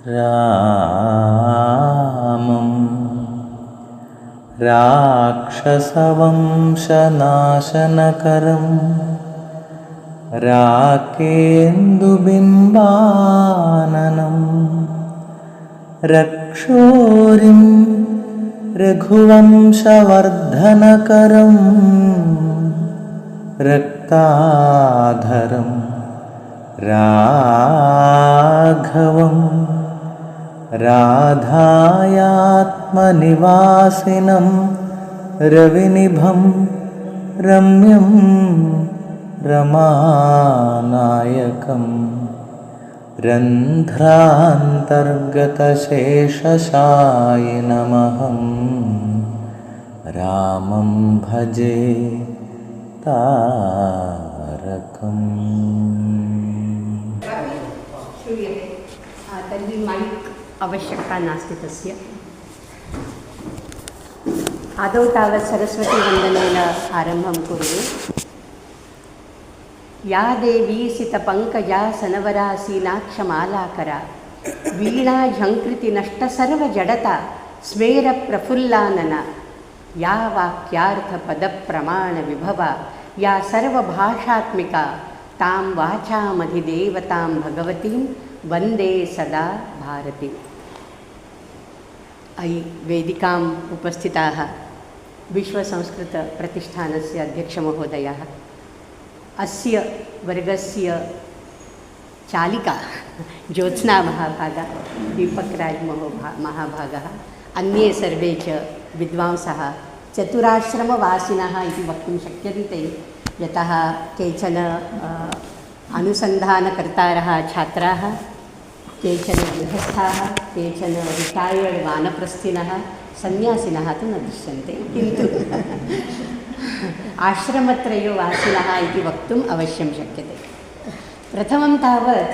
रामं राक्षसवंशनाशनकरं राकेन्दुबिम्बाननं रक्षोरिं रघुवंशवर्धनकरं रक्ताधरं राघवं राधायात्मनिवासिनं रविनिभं रम्यं रमानायकं रन्ध्रान्तर्गतशेषशायिनमहं रामं भजे तारकम्। श्रूयते तर्हि मैक् आवश्यकता नास्ति तस्य। आदौ तावत् सरस्वतीवन्दनेन आरम्भं कुर्मः। या देवी सितपङ्कजा सनवरासीनाक्षमालाकरा वीणाझङ्कृतिनष्टसर्वजडता स्मेरप्रफुल्लानना या वाक्यार्थपदप्रमाणविभवा या सर्वभाषात्मिका तां वाचामधिदेवतां भगवतीं वन्दे सदा भारतीम्। अयि वेदिकाम् उपस्थिताः विश्वसंस्कृतप्रतिष्ठानस्य अध्यक्षमहोदयः, अस्य वर्गस्य चालिका ज्योत्स्ना महाभागा, दीपकराज महाभागः, अन्ये सर्वे च विद्वांसः चतुराश्रमवासिनः इति वक्तुं शक्यन्ते, यतः केचन अनुसन्धानकर्तारः छात्राः, केचन गृहस्थाः, केचन रिटैर्ड् वानप्रस्थिनः, सन्यासिनः तु न दृश्यन्ते, किन्तु आश्रमत्रयोवासिनः इति वक्तुम् अवश्यं शक्यते। प्रथमं तावत्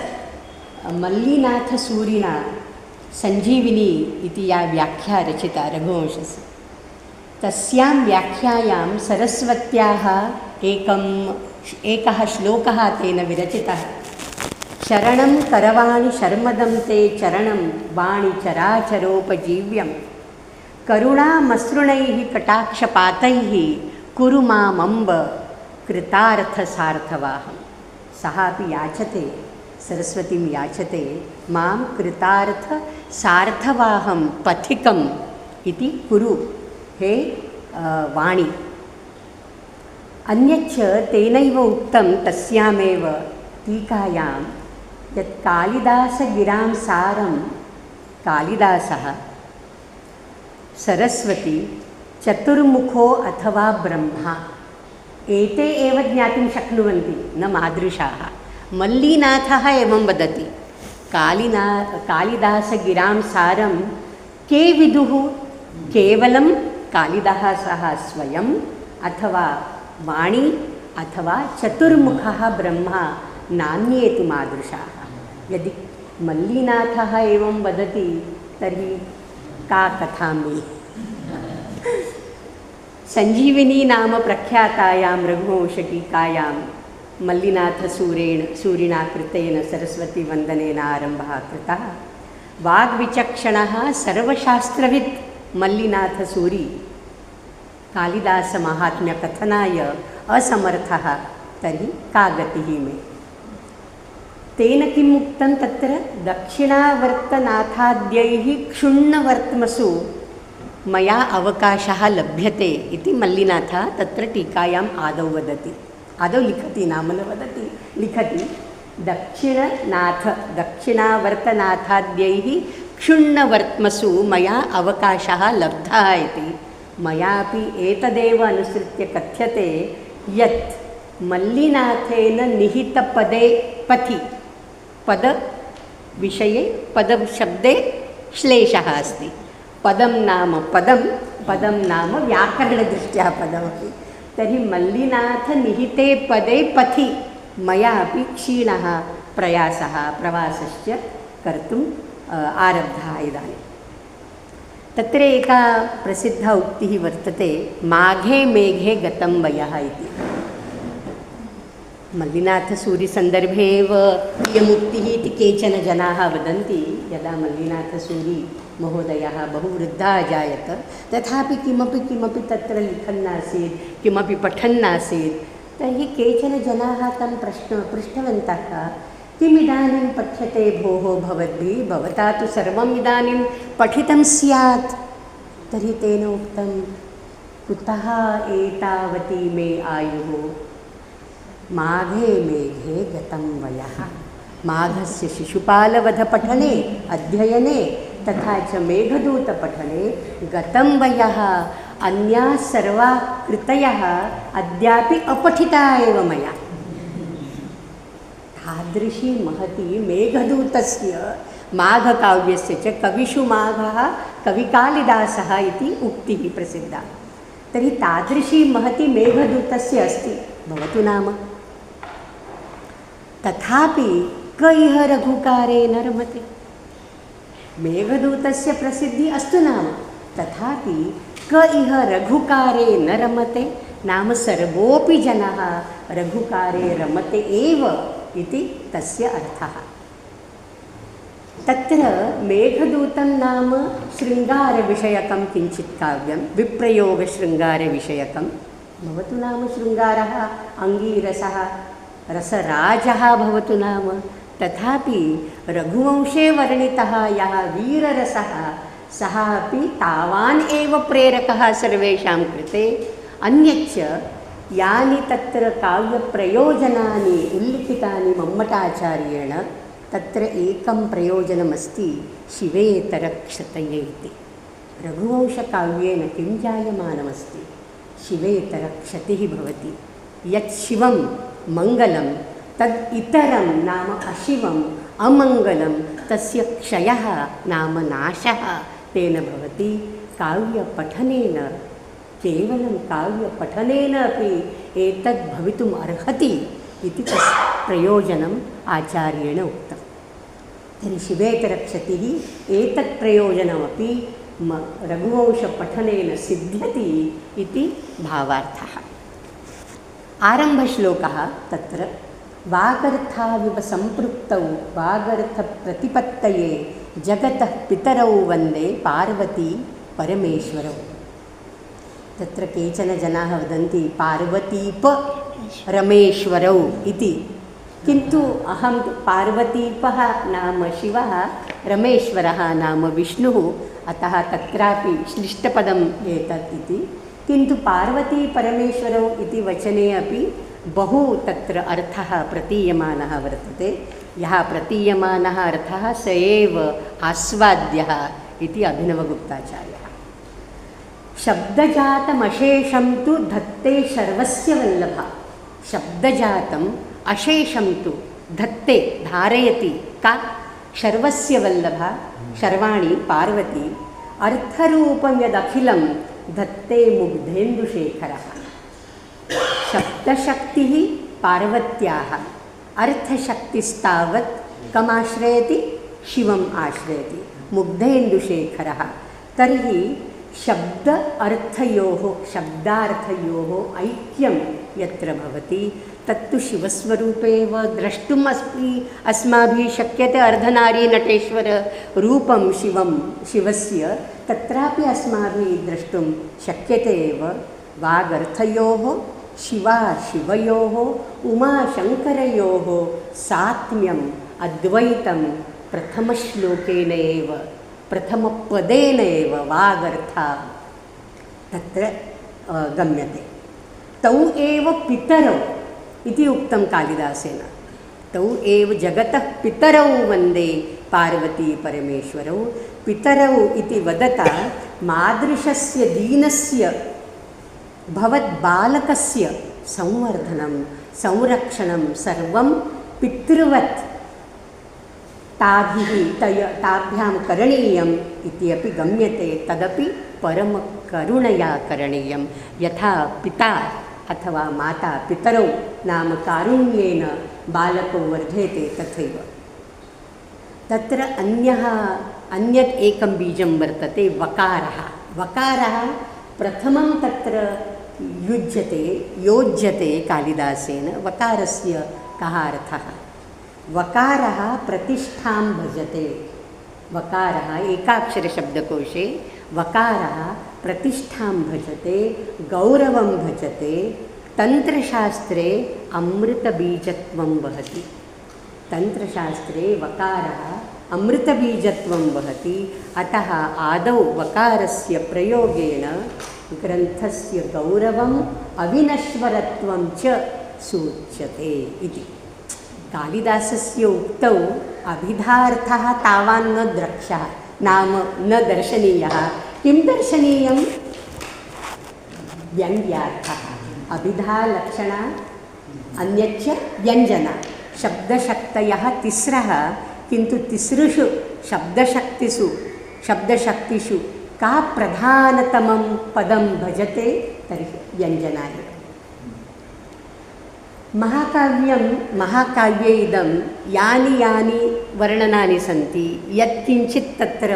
मल्लिनाथसूरिणा सञ्जीविनी इति या व्याख्या रचिता रघुवंशस्य, तस्यां व्याख्यायां सरस्वत्याः एकः श्लोकः तेन विरचितः। शरणं करवाणि शर्मदं ते चरणं वाणि चराचरोपजीव्यं करुणामसृणैः कटाक्षपातैः कुरु मामम्ब कृतार्थसार्थवाहं। सः अपि याचते, सरस्वतीं याचते, मां कृतार्थसार्थवाहं पथिकम् इति कुरु हे वाणी। अन्यच्च तेनैव उक्तं तस्यामेव टीकायां यत् कालिदासगिरां सारं कालिदासः सरस्वती चतुर्मुखो अथवा ब्रह्मा एते एव ज्ञातुं शक्नुवन्ति, न मादृशाः। मल्लिनाथः एवं वदति, कालिदासगिरां सारं के विदुः? केवलं कालिदासः स्वयम् अथवा वाणी अथवा चतुर्मुखः ब्रह्मा, नान्ये तु मादृशाः। यदि मल्लिनाथः एवं वदति तर्हि का कथा मे? सञ्जीविनी नाम प्रख्यातायां रघुवंशटीकायां मल्लिनाथसूरिणा कृतेन सरस्वतीवन्दनेन आरम्भः कृतः। वाग्विचक्षणः सर्वशास्त्रवित् मल्लिनाथसूरी कालिदासमाहात्म्यकथनाय असमर्थः तर्हि का गतिः मे? तेन किम् उक्तं तत्र? दक्षिणावर्तनाथाद्यैः क्षुण्णवर्त्मसु मया अवकाशः लभ्यते इति मल्लिनाथः तत्र टीकायाम् आदौ वदति। आदौ लिखति, नाम न वदति, लिखति। दक्षिणावर्तनाथाद्यैः क्षुण्णवर्त्मसु मया अवकाशः लब्धः इति। मयापि एतदेव अनुसृत्य कथ्यते यत् मल्लिनाथेन निहितपदे पथि, पदविषये पदशब्दे श्लेषः अस्ति। पदं नाम पदं नाम व्याकरणदृष्ट्या पदमपि। तर्हि मल्लिनाथनिहिते पदे पथि मयापि क्षीणः प्रयासः प्रवासश्च कर्तुम् आरब्धः इदानीं। तत्र एका प्रसिद्धा उक्तिः वर्तते, माघे मेघे गतं वयः इति। मल्लिनाथसूरिसन्दर्भे एव प्रियमुक्तिः इति केचन जनाः वदन्ति। यदा मल्लिनाथसूरि महोदयः बहु वृद्धः अजायत, तथापि किमपि तत्र लिखन् आसीत्, किमपि पठन् आसीत्। तर्हि केचन जनाः तं पृष्टवन्तः, किमिदानीं पठ्यते भोः भवद्भिः, भवता तु सर्वम् इदानीं पठितं स्यात्। तर्हि तेन उक्तं, कुतः एतावती मे आयुः, माघे मेघे गतं वयः। माघस्य शिशुपालवधपठने अध्ययने तथा च मेघदूतपठने गतं वयः, अन्याः सर्वाः कृतयः अद्यापि अपठिताः एव मया। तादृशी महती मेघदूतस्य माघकाव्यस्य च कविषु माघः कविकालिदासः इति उक्तिः प्रसिद्धा। तर्हि तादृशी महती मेघदूतस्य अस्ति, भवतु नाम। तथापि क इह रघुकारे न रमते। मेघदूतस्य प्रसिद्धिः अस्तु नाम, तथापि क इह रघुकारे न रमते, नाम सर्वोऽपि जनः रघुकारे रमते एव इति तस्य अर्थः। तत्र मेघदूतं नाम शृङ्गारविषयकं किञ्चित् काव्यं, विप्रयोगशृङ्गारविषयकं। भवतु नाम शृङ्गारः, अङ्गीरसः, रसराजः भवतु नाम। तथापि रघुवंशे वर्णितः यः वीररसः, सः अपि तावान् एव प्रेरकः सर्वेषां कृते। अन्यच्च यानि तत्र काव्यप्रयोजनानि उल्लिखितानि मम्मटाचार्येण, तत्र एकं प्रयोजनमस्ति, शिवेतरक्षतये इति। रघुवंशकाव्येन किं जायमानमस्ति, शिवेतरक्षतिः भवति। यत् शिवं मङ्गलं तद् इतरं नाम अशिवम् अमङ्गलं, तस्य क्षयः नाम नाशः तेन भवति। काव्यपठनेन, केवलं काव्यपठनेन अपि एतद् भवितुम् अर्हति इति तस्य प्रयोजनम् आचार्येण उक्तं। तर्हि शिवेतरक्षतिः एतत् प्रयोजनमपि रघुवंशपठनेन सिद्ध्यति इति भावार्थः। आरम्भश्लोकः तत्र वागर्थाविव सम्पृक्तौ वागर्थप्रतिपत्तये जगतः पितरौ वन्दे पार्वती परमेश्वरौ। तत्र केचन जनाः वदन्ति पार्वतीप रमेश्वरौ इति, किन्तु अहं पार्वतीपः नाम शिवः, रमेश्वरः नाम विष्णुः, अतः तत्रापि श्लिष्टपदम् एतत् इति। किन्तु पार्वती परमेश्वरौ इति वचने अपि बहु तत्र अर्थः प्रतीयमानः वर्तते। यः प्रतीयमानः अर्थः स एव आस्वाद्यः इति अभिनवगुप्ताचार्यः। शब्दजातमशेषं तु धत्ते सर्वस्य वल्लभा। शब्दजातम् अशेषं तु धत्ते धारयति का, सर्वस्य वल्लभा, सर्वाणि पार्वती। अर्थरूपं यदखिलं धत्ते मुग्धेन्दुशेखरः। शब्दशक्तिः पार्वत्याः, अर्थशक्तिस्तावत् कमाश्रयति, शिवम् आश्रयति, मुग्धेन्दुशेखरः। तर्हि शब्द अर्थयोः, शब्दार्थयोः ऐक्यं यत्र भवति तत्तु शिवस्वरूपेव द्रष्टुम् अस्माभिः शक्यते। अर्धनारीनटेश्वर रूपं शिवस्य तत्रापि अस्माभिः द्रष्टुं शक्यते एव। वागर्थयोः, शिवा शिवयोः, उमाशङ्करयोः सात्म्यम् अद्वैतं प्रथमश्लोकेन एव, प्रथमपदेन एव वागर्था तत्र गम्यते। तौ एव पितरौ इति उक्तं कालिदासेन। तौ एव जगतः पितरौ वन्दे पार्वती परमेश्वरौ। पितरौ इति वदता मादृशस्य दीनस्य भवद्बालकस्य संवर्धनं संरक्षणं सर्वं पितृवत् ताभ्यां करणीयम् इति अपि गम्यते। तदपि परमकरुणया करणीयं। यथा पिता अथवा माता पितरौ नाम कारुण्येन बालको वर्धेते, तथैव तत्र अन्यत् एकं बीजं वर्तते, वकारः। वकारः प्रथमं तत्र योज्यते कालिदासेन वकारस्य कः अर्थः? वकारः प्रतिष्ठां भजते। वकारः एकाक्षरशब्दकोशे वकारः प्रतिष्ठां भजते, गौरवं भजते, तन्त्रशास्त्रे अमृतबीजत्वं वहति। तन्त्रशास्त्रे वकारः अमृतबीजत्वं वहति। अतः आदौ वकारस्य प्रयोगेण ग्रन्थस्य गौरवम् अविनश्वरत्वं च सूच्यते इति। कालिदासस्य उक्तौ अभिधार्थः तावान् न द्रक्ष्यः, नाम न दर्शनीयः। किं दर्शनीयं? व्यङ्ग्यार्थः। अभिधा लक्षणा अन्यच्च व्यञ्जना। शब्दशक्तयः तिस्रः, किन्तु तिसृषु शब्दशक्तिषु का प्रधानतमं पदं भजते? तर्हि व्यञ्जना एव। महाकाव्ये इदं यानि वर्णनानि सन्ति, यत्किञ्चित् तत्र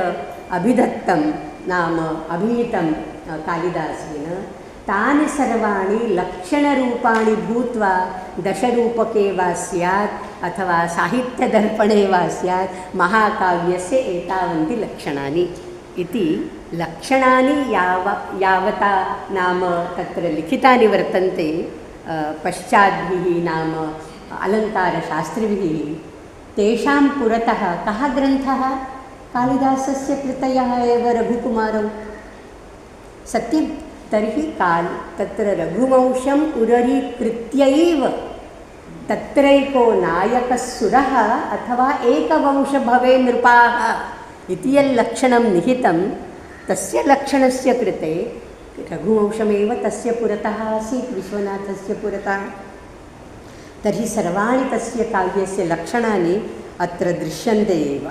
अभिधत्तं नाम अभिहितं कालिदासेन, तानि सर्वाणि लक्षणरूपाणि भूत्वा दशरूपके वा स्यात् अथवा साहित्यदर्पणे वा स्यात् महाकाव्यस्य एतावन्ति लक्षणानि इति। लक्षणानि यावता नाम तत्र लिखितानि वर्तन्ते पश्चाद्भिः नाम अलङ्कारशास्त्रिभिः, तेषां पुरतः कः ग्रन्थः? कालिदासस्य कृतयः एव रघुकुमारौ। सत्यं। तर्हि तत्र रघुवंशम् उररीकृत्यैव तत्रैको नायकः सुरः अथवा एकवंशभवे नृपाः इति यल्लक्षणं निहितं, तस्य लक्षणस्य कृते रघुवंशमेव तस्य पुरतः आसीत्, विश्वनाथस्य पुरतः। तर्हि सर्वाणि तस्य काव्यस्य लक्षणानि अत्र दृश्यन्ते एव।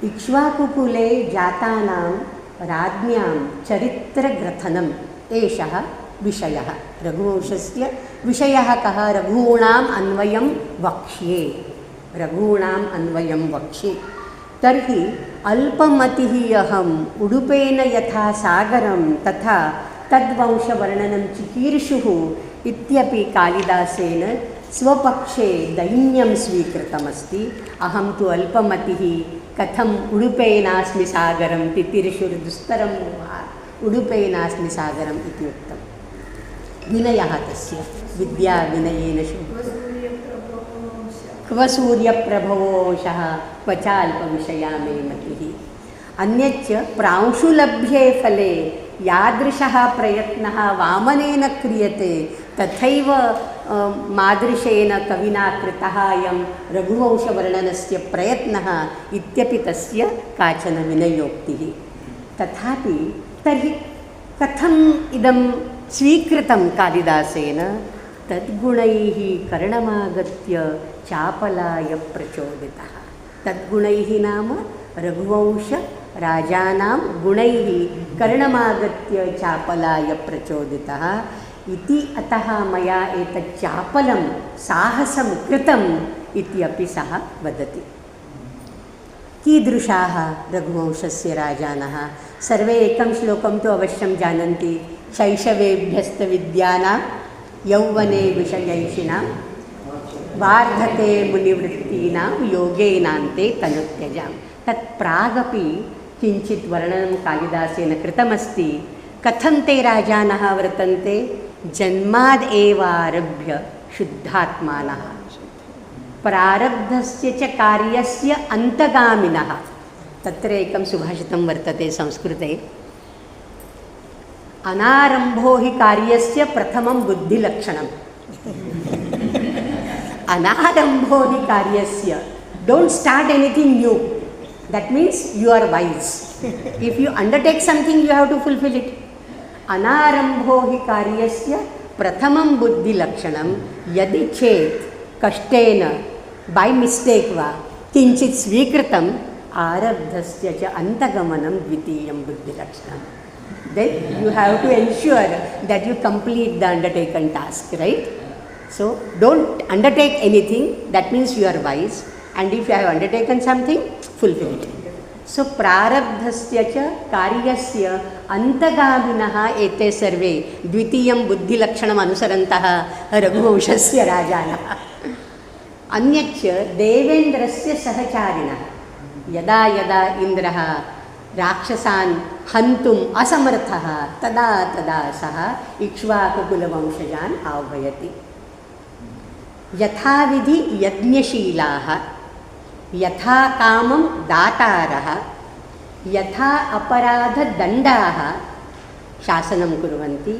इक्ष्वाकुकुले जातानां राज्ञां चरित्रग्रथनम् एषः विषयः। रघुवंशस्य विषयः कः? रघूणाम् अन्वयं वक्ष्ये। रघूणाम् अन्वयं वक्ष्ये। तर्हि अल्पमतिः अहम् उडुपेन यथा सागरं तथा तद्वंशवर्णनं चिकीर्षुः इत्यपि कालिदासेन स्वपक्षे दैन्यं स्वीकृतमस्ति। अहं तु अल्पमतिः, कथम् उडुपेनास्मि सागरं, तितिर्षुर्दुस्तरं उडुपेनास्मि सागरम् इति उक्तं। विनयः तस्य विद्या विनयेन क्व सूर्यप्रभवोऽंशः क्व चाल्पविषया मे मतिः। अन्यच्च प्रांशुलभ्ये फले यादृशः प्रयत्नः वामनेन क्रियते तथैव मादृशेन कविना कृतः अयं रघुवंशवर्णनस्य प्रयत्नः इत्यपि तस्य काचन विनयोक्तिः। तथापि तर्हि कथम् इदं स्वीकृतं कालिदासेन? तद्गुणैः कर्णमागत्य चापलाय प्रचोदितः। तद्गुणैः नाम रघुवंशराजानां गुणैः कर्णमागत्य चापलाय प्रचोदितः इति। अतः मया एतत् चापलं साहसं कृतम् इत्यपि सः वदति। कीदृशाः रघुवंशस्य राजानः? सर्वे एकं श्लोकं तु अवश्यं जानन्ति। शैशवेभ्यस्तविद्यानां यौवने विषयैषिणां वार्धके मुनिवृत्तीनां योगेनान्ते तनुत्यजां। तत् प्रागपि किञ्चित् वर्णनं कालिदासेन कृतमस्ति। कथं ते राजानः वर्तन्ते? जन्माद् एव आरभ्य शुद्धात्मानः, प्रारब्धस्य च कार्यस्य अन्तगामिनः। तत्र एकं सुभाषितं वर्तते संस्कृते, अनारम्भो हि कार्यस्य प्रथमं बुद्धिलक्षणम्। अनारम्भो हि कार्यस्य, don't start anything new, that means you are wise. If you undertake something, you have to fulfill it. अनारम्भो हि कार्यस्य प्रथमं बुद्धिलक्षणं। यदि चेत् कष्टेन by mistake वा किञ्चित् स्वीकृतम्, आरब्धस्य च अन्तगमनं द्वितीयं बुद्धिलक्षणम्। Then you have to ensure that you complete the undertaken task, right? So don't undertake anything, that means you are wise, and if you have undertaken something, fulfill it. सो प्रारब्धस्य च कार्यस्य अन्तगामिनः एते सर्वे द्वितीयं बुद्धिलक्षणम् अनुसरन्तः रघुवंशस्य राजानः। अन्यच्च देवेन्द्रस्य सहचारिणः, यदा यदा इन्द्रः राक्षसान् हन्तुम् असमर्थः तदा तदा सः इक्ष्वाकुकुलवंशजान् आह्वयति। यथाविधि यज्ञशीलाः, यथा कामं दातारः, यथा अपराधदण्डाः शासनं कुर्वन्ति,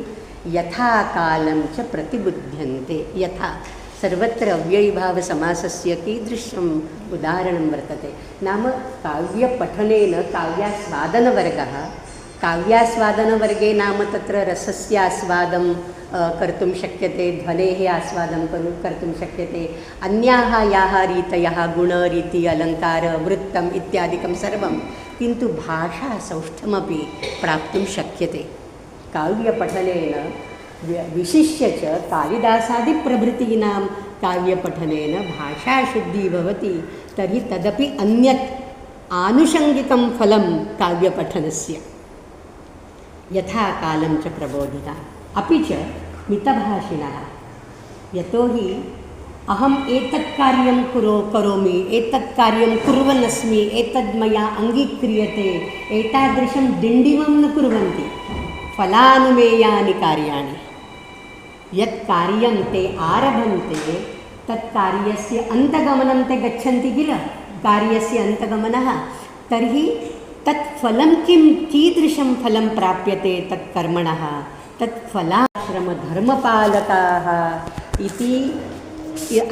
यथा कालं च प्रतिबुध्यन्ते। यथा सर्वत्र अव्ययीभावसमासस्य कीदृशम् उदाहरणं वर्तते नाम काव्यपठनेन काव्यास्वादनवर्गः, काव्यास्वादनवर्गे नाम तत्र रसस्य आस्वादं कर्तुं शक्यते, ध्वनेः आस्वादं कर्तुं शक्यते, अन्याः याः रीतयः गुणरीति अलङ्कार वृत्तम् इत्यादिकं सर्वं, किन्तु भाषासौष्ठवमपि प्राप्तुं शक्यते काव्यपठनेन। विशिष्य च कालिदासादिप्रभृतीनां काव्यपठनेन भाषाशुद्धिः भवति। तर्हि तदपि अन्यत् आनुषङ्गिकं फलं काव्यपठनस्य। यथा कालं च प्रबोधिता। अपि च मितभाषिणः, यतोहि अहम् एतत् कार्यं करोमि, एतत् कार्यं कुर्वन्नस्मि, एतद् मया अङ्गीक्रियते, एतादृशं दिण्डिमं न कुर्वन्ति। फलानुमेयानि कार्याणि, यत् कार्यं ते आरभन्ते तत् कार्यस्य अन्तगमनं ते गच्छन्ति किल, कार्यस्य अन्तगमनः, तर्हि तत् फलं किं, कीदृशं फलं प्राप्यते तत् कर्मणः, तत् फलाश्रमधर्मपालकाः इति।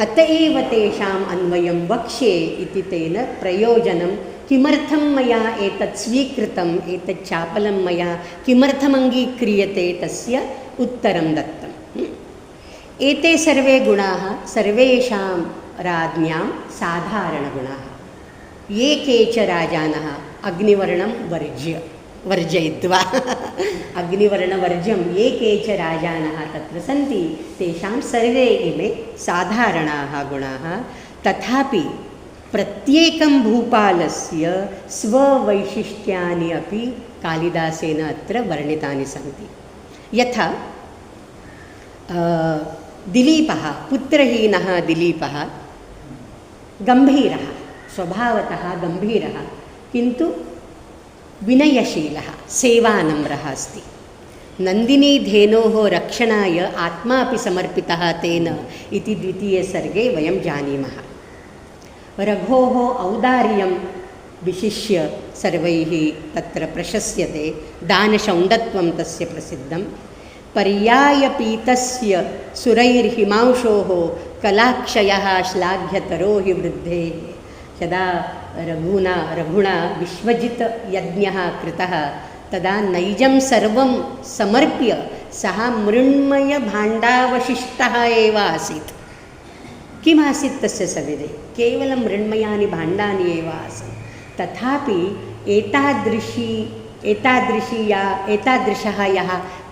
अत एव तेषाम् अन्वयं वक्ष्ये इति तेन प्रयोजनं। किमर्थं मया एतत् स्वीकृतम्, एतत् चापलं मया किमर्थम् अङ्गीक्रियते, तस्य उत्तरं दत्तम्। एते सर्वे गुणाः सर्वेषां राज्ञां साधारणगुणाः। ये केच राजानः अग्निवर्णं वर्जयित्वा अग्निवर्णवर्ज्यं ये केच राजानः तत्र सन्ति, तेषां सर्वे इमे साधारणाः गुणाः। तथापि प्रत्येकं भूपालस्य स्ववैशिष्ट्यानि अपि कालिदासेन अत्र वर्णितानि सन्ति। यथा दिलीपः, पुत्रहीनः दिलीपः गम्भीरः, स्वभावतः गम्भीरः, किन्तु विनयशीलः, सेवानम्रः अस्ति। नन्दिनीधेनोः रक्षणाय आत्मा अपि समर्पितः तेन इति द्वितीये सर्गे वयं जानीमः। रघोः औदार्यं विशिष्य सर्वैः तत्र प्रशस्यते, दानशौण्डत्वं तस्य प्रसिद्धं। पर्यायपीतस्य सुरैर्हिमांशोः कलाक्षयः श्लाघ्यतरो हि वृद्धेः। यदा रघुना विश्वजितयज्ञः कृतः तदा नैजं सर्वं समर्प्य सः मृण्मयभाण्डावशिष्टः एव आसीत्। किमासीत् तस्य सविधे? केवलं मृण्मयानि भाण्डानि एव आसन्। तथापि एतादृशः यः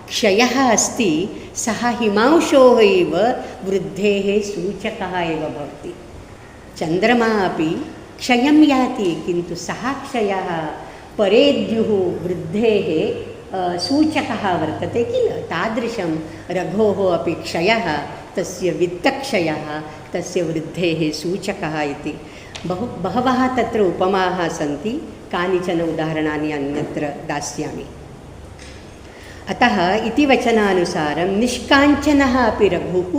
क्षयः अस्ति सः हिमांशोः एव वृद्धेः सूचकः एव भवति। चन्द्रमा अपि क्षयं याति, किन्तु सः क्षयः परेद्युः वृद्धेः सूचकः वर्तते किल। तादृशं रघोः अपि क्षयः तस्य वित्तक्षयः तस्य वृद्धेः सूचकः इति। बहवः तत्र उपमाः सन्ति, कानिचन उदाहरणानि अन्यत्र दास्यामि। अतः इति वचनानुसारं निष्काञ्चनः अपि रघुः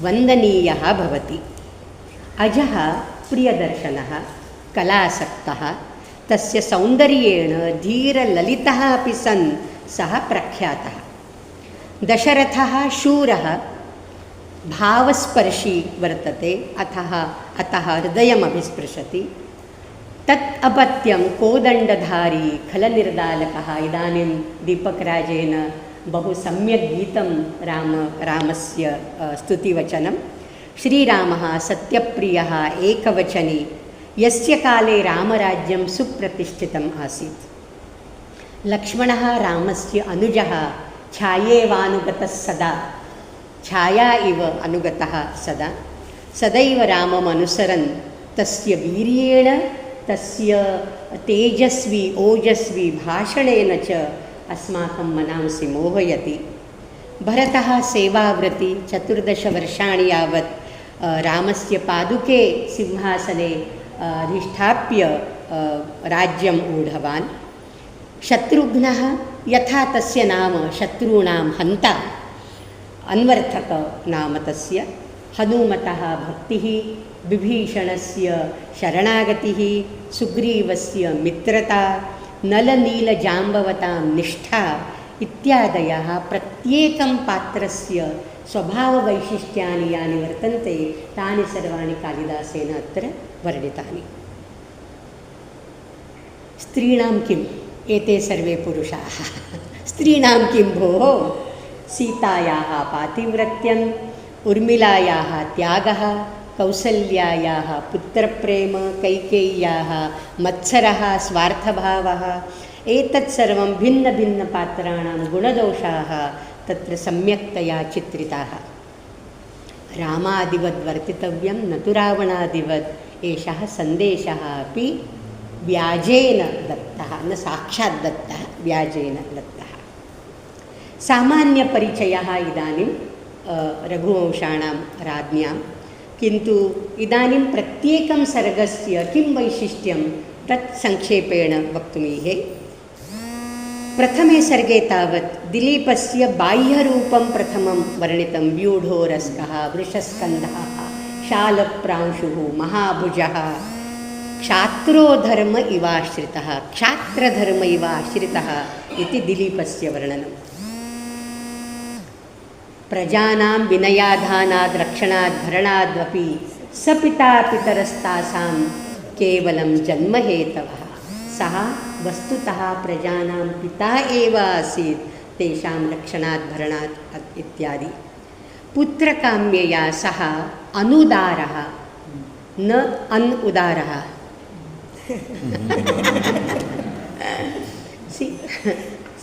वन्दनीयः भवति। अजः प्रियदर्शनः, कलासक्तः, तस्य सौन्दर्येण धीरललितः अपि सन् सः प्रख्यातः। दशरथः शूरः, भावस्पर्शी वर्तते, अतः हृदयमभिस्पृशति। तत् अपत्यं कोदण्डधारी खलनिर्दालकः। इदानीं दीपकराजेन बहु सम्यक् गीतं रामस्य स्तुतिवचनं। श्रीरामः सत्यप्रियः एकवचनी, यस्य काले रामराज्यं सुप्रतिष्ठितम् आसीत्। लक्ष्मणः रामस्य अनुजः, छायेवानुगतः सदा, छाया इव अनुगतः सदा, सदैव रामम् अनुसरन् तस्य वीर्येण तस्य तेजस्वी ओजस्वी भाषणेन च अस्माकं मनांसि मोहयति। भरतः सेवाव्रती 14 वर्षाणि यावत् रामस्य पादुके सिंहासने अधिष्ठाप्य राज्यम् ऊढवान्। शत्रुघ्नः यथा तस्य नाम शत्रूणां हन्ता, अन्वर्थक नाम तस्य, हनुमतः भक्तिः, विभीषणस्य शरणागतिः, सुग्रीवस्य मित्रता, नलनीलजाम्बवतां निष्ठा इत्यादयः प्रत्येकं पात्रस्य स्वभाववैशिष्ट्यानि यानि वर्तन्ते तानि सर्वाणि कालिदासेन अत्र वर्णितानि। स्त्रीणां किम्? एते सर्वे पुरुषाः। स्त्रीणां किं भोः? सीतायाः पातिव्रत्यम्, उर्मिलायाः त्यागः, कौसल्यायाः पुत्रप्रेम, कैकेय्याः मत्सरः, स्वार्थभावः, एतत् सर्वं भिन्नभिन्नपात्राणां गुणदोषाः तत्र सम्यक्तया चित्रिताः। रामादिवद् वर्तितव्यं न तु रावणादिवद्, एषः सन्देशः अपि व्याजेन दत्तः, न साक्षात् दत्तः, व्याजेन दत्तः। सामान्यपरिचयः इदानीं रघुवंशाणां राज्ञां, किन्तु इदानीं प्रत्येकं सर्गस्य किं वैशिष्ट्यं तत् संक्षेपेण वक्तुमीहे। प्रथमे सर्गे तावत् दिलीपस्य बाह्यरूपं प्रथमं वर्णितं। व्यूढोरस्कः, वृषस्कन्धः, शालप्रांशुः, महाभुजः, क्षात्रो धर्म इवाश्रितः, क्षात्रधर्म इवाश्रितः इति दिलीपस्य वर्णनम्। प्रजानां विनयाधानाद् रक्षणाद् भरणाद्वपि सपिता पितरस्तासां केवलं जन्महेतवः। सः वस्तुतः प्रजानां पिता एव आसीत्, तेषां रक्षणात् भरणात् इत्यादि। पुत्रकाम्यया सः अनुदारः, न अनुदारः।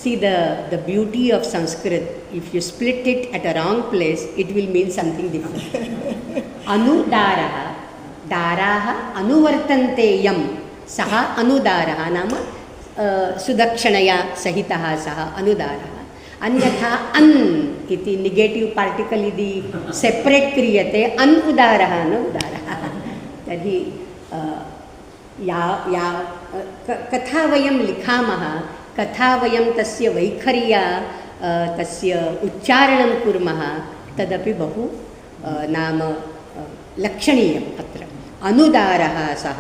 See the beauty of Sanskrit. If you split it at a wrong place, it will mean something different. Anudaraha, daraha anuvartante yam, saha anudarah नाम सुदक्षिणया सहितः सः अनुदारः। अन्यथा अन् इति नेगेटिव् पार्टिकल् यदि सेपरेट् क्रियते, अन् उदारः न उदारः। तर्हि या कथा वयं लिखामः, कथा वयं तस्य वैखर्या तस्य उच्चारणं कुर्मः, तदपि बहु नाम लक्षणीयम्। अत्र अनुदारः सः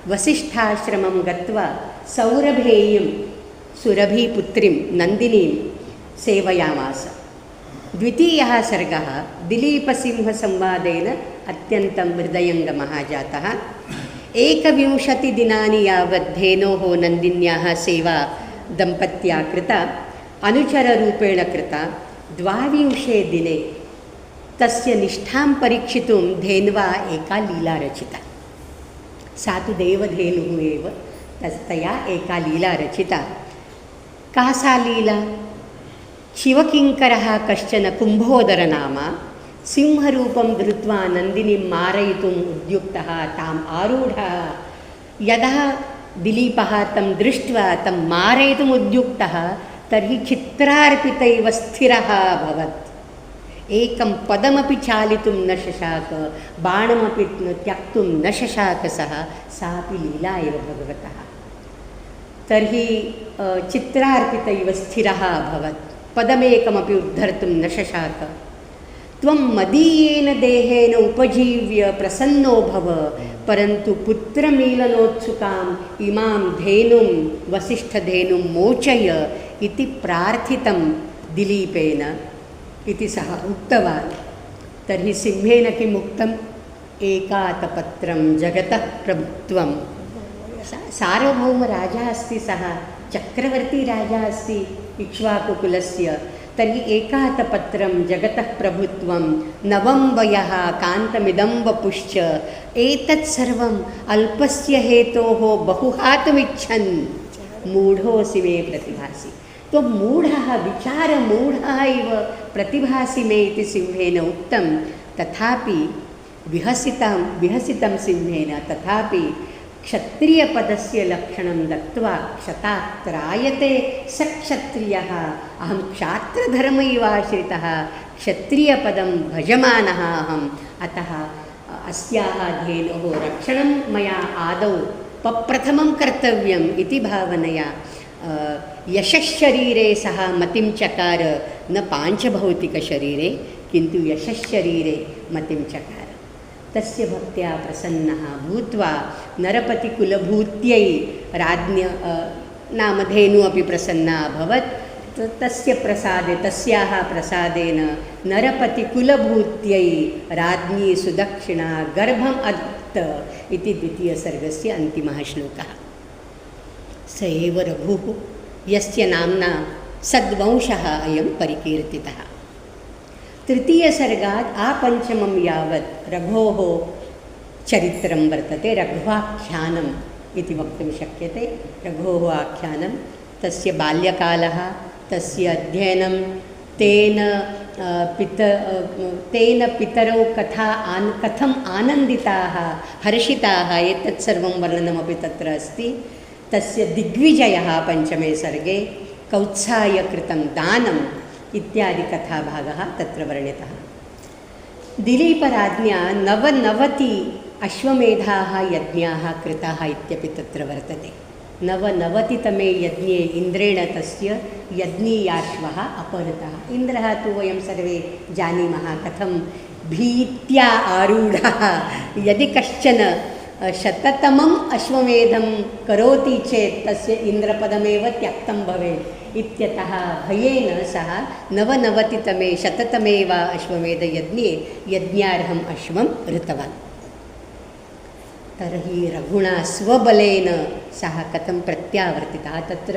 वसिष्ठाश्रमं गत्वा सौरभेयं सुरभिपुत्रीं नन्दिनीं सेवयामास। द्वितीयः सर्गः दिलीपसिंहसंवादेन अत्यन्तं हृदयङ्गमः जातः। 21 दिनानि यावत् धेनोः नन्दिन्याः सेवा दम्पत्या कृता, अनुचररूपेण कृता। 22 दिने तस्य निष्ठां परीक्षितुं धेन्वा एका लीला रचिता। सा तु देवधेनुः एव, तया एका लीला रचिता। का सा लीला? शिवकिङ्करः कश्चन कुम्भोदरनामा सिंहरूपं धृत्वा नन्दिनीं मारयितुम् उद्युक्तः, ताम् आरूढः। यदा दिलीपः तं दृष्ट्वा तं मारयितुम् उद्युक्तः, तर्हि चित्रार्पितैव स्थिरः अभवत्। एकं पदमपि चालितुं न शशाक, बाणमपि त्यक्तुं न शशाक सः। सापि लीला एव भगवतः। तर्हि चित्रार्पितैव स्थिरः अभवत्, पदमेकमपि उद्धर्तुं न शशाक। त्वं मदीयेन देहेन उपजीव्य प्रसन्नो भव, परन्तु पुत्रमीलनोत्सुकाम् इमां धेनुं वसिष्ठधेनुं मोचय इति प्रार्थितं दिलीपेन इति सः उक्तवान्। तर्हि सिंहेन किम् उक्तम्? एकातपत्रं जगतः प्रभुत्वं। सार्वभौमराजा अस्ति, सः चक्रवर्ती राजा अस्ति इक्ष्वाकुकुलस्य। तर्हि एकातपत्रं जगतः प्रभुत्वं, नवं वयः कान्तमिदं वपुश्च, एतत् सर्वम् अल्पस्य हेतोः बहुहातुमिच्छन् मूढोऽसि मे प्रतिभासि। त्वं मूढः, विचारमूढः इव प्रतिभासि मे इति सिंहेन उक्तं। तथापि विहसितं सिंहेन, तथापि क्षत्रियपदस्य लक्षणं दत्त्वा क्षतात्रायते स क्षत्रियः अहं क्षात्रधर्मैवाश्रितः क्षत्रियपदं भजमानः अहम् अतः अस्याः धेनोः रक्षणं मया आदौ प्रथमं कर्तव्यम् इति भावनया यशश्शरीरे सः मतिं चकार न पाञ्चभौतिकशरीरे किन्तु यशश्शरीरे मतिं चकार तस्य भक्त्या प्रसन्नः भूत्वा नरपतिकुलभूत्यै राज्ञ नाम धेनु अपि प्रसन्ना अभवत् तस्य प्रसादे तस्याः प्रसादेन नरपतिकुलभूत्यै राज्ञी सुदक्षिणा गर्भम् अदत्त इति द्वितीयसर्गस्य अन्तिमः श्लोकः। स एव रघुः यस्य नाम्ना सद्वंशः अयं परिकीर्तितः। तृतीयसर्गात् आपञ्चमं यावत् रघोः चरित्रं वर्तते, रघ्वाख्यानम् इति वक्तुं शक्यते। रघोः आख्यानं तस्य बाल्यकालः, तस्य अध्ययनं, तेन पितरौ कथम् आनन्दिताः हर्षिताः एतत् सर्वं वर्णनमपि तत्र अस्ति। तस्य दिग्विजयः पञ्चमे सर्गे, कौत्साय कृतं दानम् इत्यादि कथाभागः तत्र वर्णितः। दिलीपराज्ञा 99 अश्वमेधाः यज्ञाः कृताः इत्यपि तत्र वर्तते। 99तमे यज्ञे इन्द्रेण तस्य यज्ञीयाश्वः अपहृतः। इन्द्रः तु वयं सर्वे जानीमः कथं भीत्या आरूढः यदि कश्चन 100तमम् अश्वमेधं करोति चेत् तस्य इन्द्रपदमेव त्यक्तं भवेत् इत्यतः भयेन सः 99तमे 100तमे वा अश्वमेधयज्ञे यज्ञार्हम् अश्वं ऋतवान्। तर्हि रघुणा स्वबलेन सः कथं प्रत्यावर्तितः। तत्र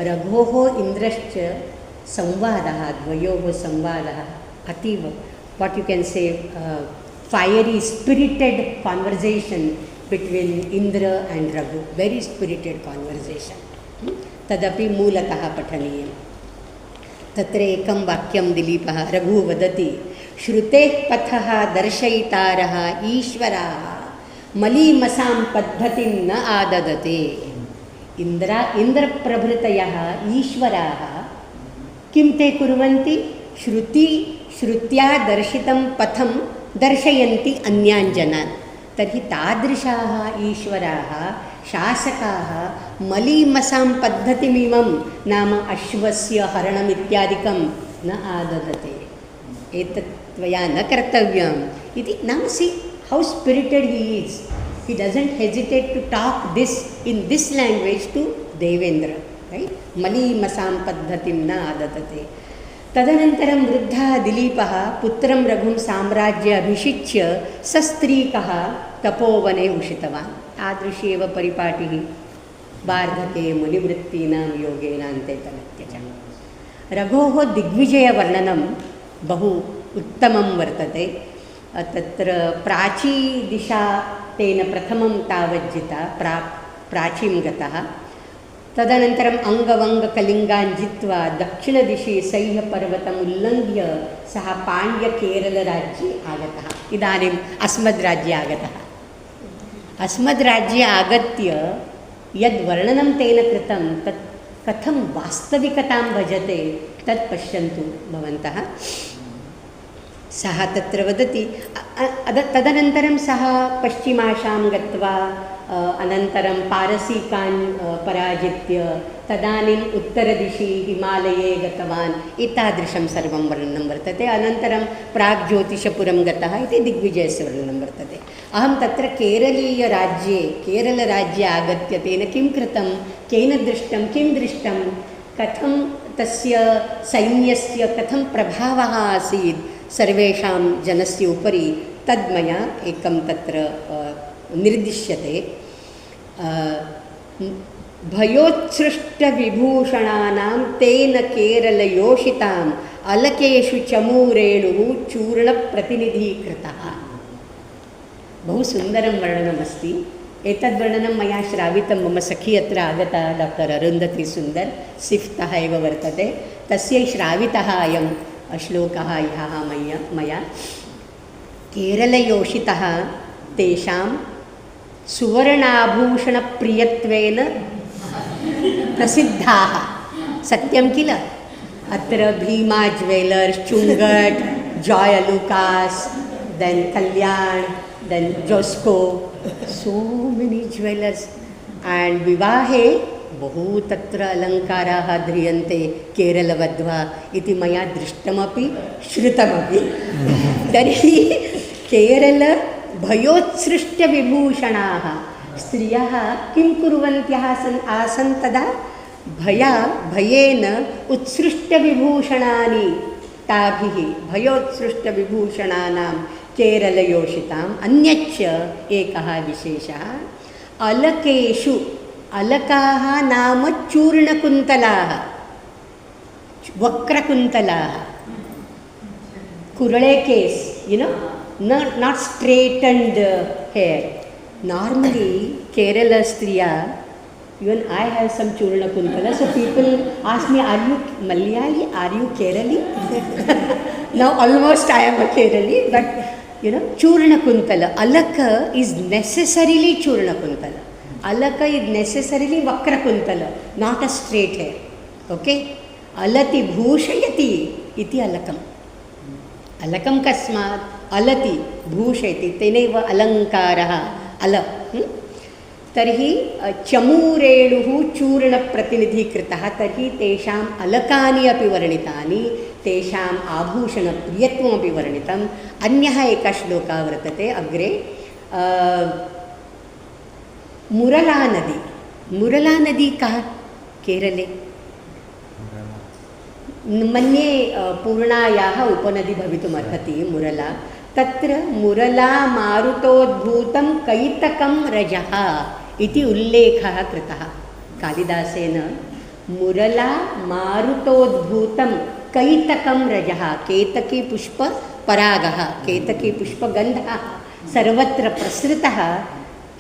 रघोः इन्द्रश्च संवादः, द्वयोः संवादः अतीव वाट् यु केन् से fiery spirited conversation between Indra and Raghu, very spirited conversation. तदपि मूलतः पठनीयं। तत्र एकं वाक्यं दिलीपः रघुः वदति, श्रुतेः पथः दर्शयितारः ईश्वराः मलीमसां पद्धतिं न आददते। इन्द्रप्रभृतयः ईश्वराः किं ते कुर्वन्ति? श्रुत्या दर्शितं पथं दर्शयन्ति अन्यान् जनान्। तर्हि तादृशाः ईश्वराः शासकाः मलीमसां पद्धतिमिमं नाम अश्वस्य हरणमित्यादिकं न आददते। एतत् त्वया न कर्तव्यम् इति नाम C how spirited he is. He doesn't hesitate to talk this in this language to Devendra, right? मलीमसां पद्धतिं न आददते। तदनन्तरं वृद्धः दिलीपः पुत्रं रघुं साम्राज्ये अभिषिच्य सस्त्रीकः तपोवने उषितवान्। तादृशी एव परिपाटिः वार्धके मुनिवृत्तीनां योगेनान्ते तनत्यजः। रघोः दिग्विजयवर्णनं बहु उत्तमं वर्तते। तत्र प्राची दिशा तेन प्रथमं तावज्जिता, प्राचीं गतः। तदनन्तरम् अङ्गवङ्गकलिङ्गान् जित्वा दक्षिणदिशि सह्यपर्वतम् उल्लङ्घ्य सः पाण्ड्यकेरलराज्ये आगतः। इदानीम् अस्मद्राज्ये आगतः। अस्मद्राज्ये आगत्य यद्वर्णनं तेन कृतं तत् कथं वास्तविकतां भजते तत् पश्यन्तु भवन्तः। सः तत्र वदति, तदनन्तरं सः पश्चिमाशां गत्वा अनन्तरं पारसीकान् पराजित्य तदानीम् उत्तरदिशि हिमालये गतवान्। एतादृशं सर्वं वर्णनं वर्तते। अनन्तरं प्राग्ज्योतिषपुरं गतः इति दिग्विजयस्य वर्णनं वर्तते। अहं तत्र केरलराज्ये आगत्य तेन किं कृतं, केन दृष्टं, किं दृष्टं, कथं तस्य सैन्यस्य कथं प्रभावः आसीत् सर्वेषां जनस्य उपरि तद्मया एकं तत्र निर्दिश्यते। भयोत्सृष्टविभूषणानां तेन केरलयोषिताम् अलकेषु चमूरेणुः चूर्णप्रतिनिधीकृतः। बहु सुन्दरं वर्णनमस्ति। एतद्वर्णनं मया श्रावितं। मम सखी अत्र आगता डॉक्टर अरुन्धती सुन्दर, सिफ्तः एव वर्तते। तस्यै श्रावितः अयं श्लोकः ह्यः मया। केरलयोषितः तेषां सुवर्णाभूषणप्रियत्वेन प्रसिद्धाः। सत्यं किल? अत्र Bhima jewellers, Chungath, Joyalukkas, then Kalyan, then Josco, so many jewellers. And विवाहे बहु तत्र अलङ्काराः ध्रियन्ते केरलवध्वा इति मया दृष्टमपि श्रुतमपि। तर्हि केरलभयोत्सृष्टविभूषणाः स्त्रियः किं कुर्वन्त्यः आसन् तदा? भयेन उत्सृष्टविभूषणानि ताभिः भयोत्सृष्टविभूषणानां केरलयोषिताम्। अन्यच्च एकः विशेषः, अलकेषु, अलकाः नाम चूर्णकुन्तलाः, वक्रकुन्तलाः, कुरळे case, not straightened hair. Normally Kerala striya, even I have some churna kuntala, so people ask me, are you Malayali, are you Kerali? Now almost I am a Kerali, but churna kuntala, alaka is necessarily churna kuntala, alaka is necessarily vakra kuntala, not a straight hair. Okay, alati bhushayati iti alakam. अलकं कस्मात्? अलति भूषयति, तेनैव अलङ्कारः अल। तर्हि चमूरेणुः चूर्णप्रतिनिधीकृतः, तर्हि तेषाम् अलकानि अपि वर्णितानि, तेषाम् आभूषणप्रियत्वमपि वर्णितम्। अन्यः एकः श्लोकः वर्तते अग्रे, मुरलानदी। मुरलानदी कः? केरले मन्ये पूर्णायाः उपनदी भवितुमर्हति मुरला। तत्र मुरला मारुतोद्भूतं कैतकं रजः इति उल्लेखः कृतः कालिदासेन। मुरला मारुतोद्भूतं कैतकं रजः, केतकी पुष्पपरागः, केतकी पुष्पगन्धः सर्वत्र प्रसृतः।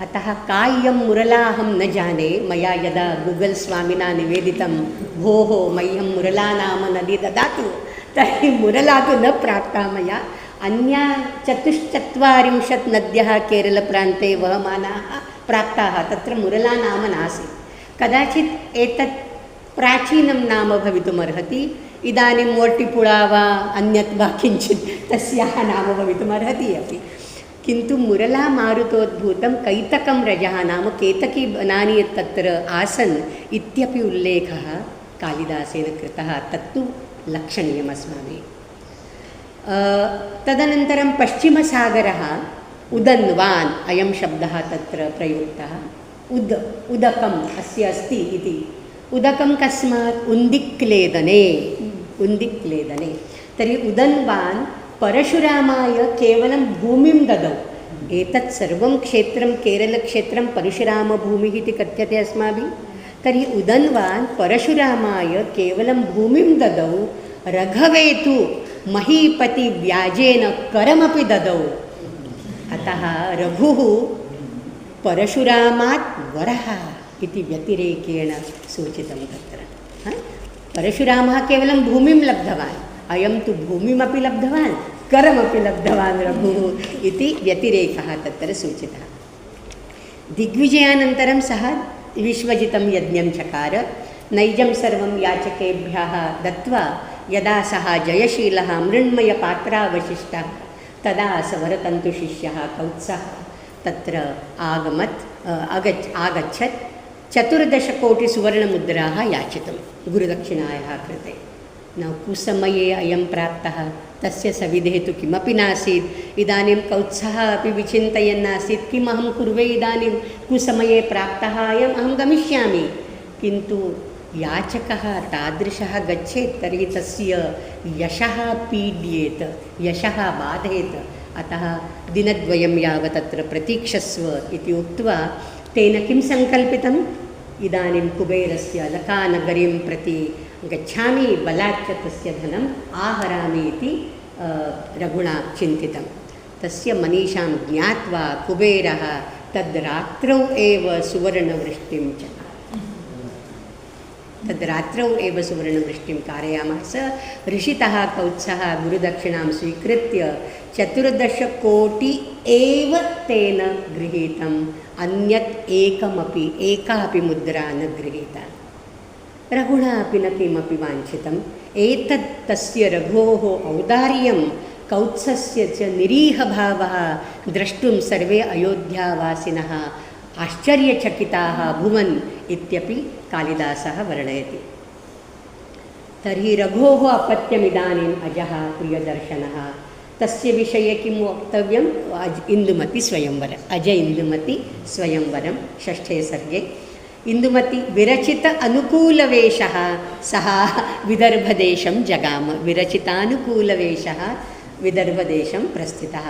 अतः कायं मुरला अहं न जाने, मया यदा गूगल् स्वामिना निवेदितं भोः मह्यं मुरला नाम नदी ददातु, तर्हि मुरला तु न प्राप्ता मया। अन्या 44 नद्यः केरलप्रान्ते वहमानाः प्राप्ताः, तत्र मुरला नाम नासीत्। कदाचित् एतत् प्राचीनं नाम भवितुमर्हति, इदानीं मोर्टिपुळा वा अन्यत् वा किञ्चित् तस्याः नाम भवितुमर्हति अपि। किन्तु मुरला मारुतोद्भूतं कैतकं रजः नाम केतकी वनानि तत्र आसन् इत्यपि उल्लेखः कालिदासेन कृतः। तत्तु लक्षणीयम् अस्माभिः। तदनन्तरं पश्चिमसागरः, उदन्वान् अयं शब्दः तत्र प्रयुक्तः। उदकम् अस्य अस्ति इति। उदकं कस्मात्? उन्दिक्लेदने, उन्दिक्लेदने। तर्हि उदन्वान् परशुरामाय केवलं भूमिं ददौ। एतत् सर्वं क्षेत्रं केरलक्षेत्रं परशुरामभूमिः इति कथ्यते अस्माभिः। तर्हि उदन्वान् परशुरामाय केवलं भूमिं ददौ, रघवे तु महीपतिव्याजेन करमपि ददौ। अतः रघुः परशुरामात् वरः इति व्यतिरेकेण सूचितं तत्र। परशुरामः केवलं भूमिं लब्धवान्, अयं तु भूमिमपि लब्धवान्, करमपि लब्धवान् रघुः इति व्यतिरेकः तत्र सूचितः। दिग्विजयानन्तरं सः विश्वजितं यज्ञं चकार, नैजं सर्वं याचकेभ्यः दत्वा यदा सः जयशीलः मृण्मयपात्रावशिष्टः, तदा सवरतन्तुशिष्यः कौत्सः तत्र आगच्छत् 14 कोटिसुवर्णमुद्राः याचितं गुरुदक्षिणायाः कृते। न कुसमये अयं प्राप्तः, तस्य सविधे तु किमपि नासीत्। इदानीं कौत्सः अपि विचिन्तयन् आसीत्, किम् अहं कुर्वे इदानीं, कुसमये प्राप्तः अयम्, अहं गमिष्यामि। किन्तु याचकः तादृशः गच्छेत् तर्हि तस्य यशः पीड्येत, यशः बाधेत। अतः दिनद्वयं यावत् तत्र प्रतीक्षस्व इति उक्त्वा तेन किं सङ्कल्पितम्, इदानीं कुबेरस्य लकानगरीं प्रति गच्छामि, बलाच्च तस्य धनम् आहरामि इति रघुणा चिन्तितं। तस्य मनीषां ज्ञात्वा कुबेरः तद्रात्रौ एव सुवर्णवृष्टिं च तद्रात्रौ एव सुवर्णवृष्टिं कारयामास। ऋषितः कौत्सः गुरुदक्षिणां स्वीकृत्य 14 कोटि एव तेन गृहीतम् अन्यत् एकमपि एकापि मुद्रा न गृहीता। रघुणा अपि न किमपि वाञ्छितम्। एतत् तस्य रघोः औदार्यं कौत्सस्य च निरीहभावः द्रष्टुं सर्वे अयोध्यावासिनः आश्चर्यचकिताः अभूवन् इत्यपि कालिदासः वर्णयति। तर्हि रघोः अपत्यमिदानीम् अजः प्रियदर्शनः। तस्य विषये किं वक्तव्यम्? इन्दुमती स्वयंवर, अज इन्दुमती स्वयंवरं षष्ठे सर्गे। इन्दुमती विरचित अनुकूलवेशः सः विदर्भदेशं जगाम। विरचितानुकूलवेशः विदर्भदेशं प्रस्थितः।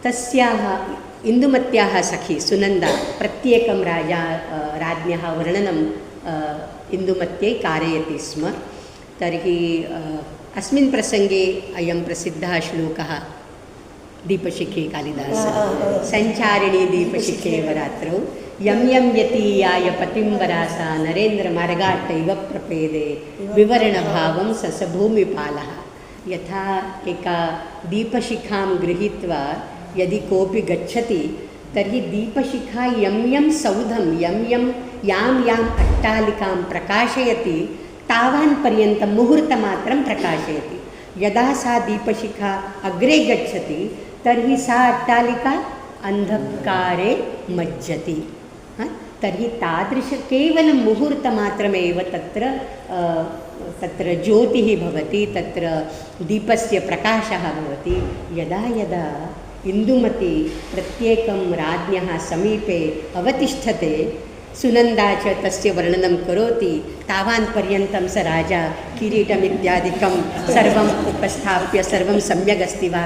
तस्याः इन्दुमत्याः सखी सुनन्दा प्रत्येकं राज्ञः वर्णनं इन्दुमत्यै कारयति स्म। तर्हि अस्मिन् प्रसङ्गे अयं प्रसिद्धः श्लोकः दीपशिखे कालिदासः, सञ्चारिणी दीपशिखेव रात्रौ यं यं यतीयाय पतिं वरासा नरेन्द्रमार्गाट्टैव प्रपेदे विवरणभावं ससभूमिपालः। यथा एका दीपशिखां गृहीत्वा यदि कोऽपि गच्छति तर्हि दीपशिखा यं यं सौधं यां याम् अट्टालिकां प्रकाशयति तावान् पर्यन्तं मुहूर्तमात्रं प्रकाशयति। यदा सा दीपशिखा अग्रे गच्छति तर्हि सा अट्टालिका अन्धकारे मज्जति। तर्हि तादृश केवलं मुहूर्तमात्रमेव तत्र ज्योतिः भवति, तत्र दीपस्य प्रकाशः भवति। यदा यदा इन्दुमती प्रत्येकं राज्ञः समीपे अवतिष्ठते, सुनन्दा च तस्य वर्णनं करोति, तावान् पर्यन्तं स राजा किरीटमित्यादिकं सर्वम् उपस्थाप्य सर्वं सम्यक् अस्ति वा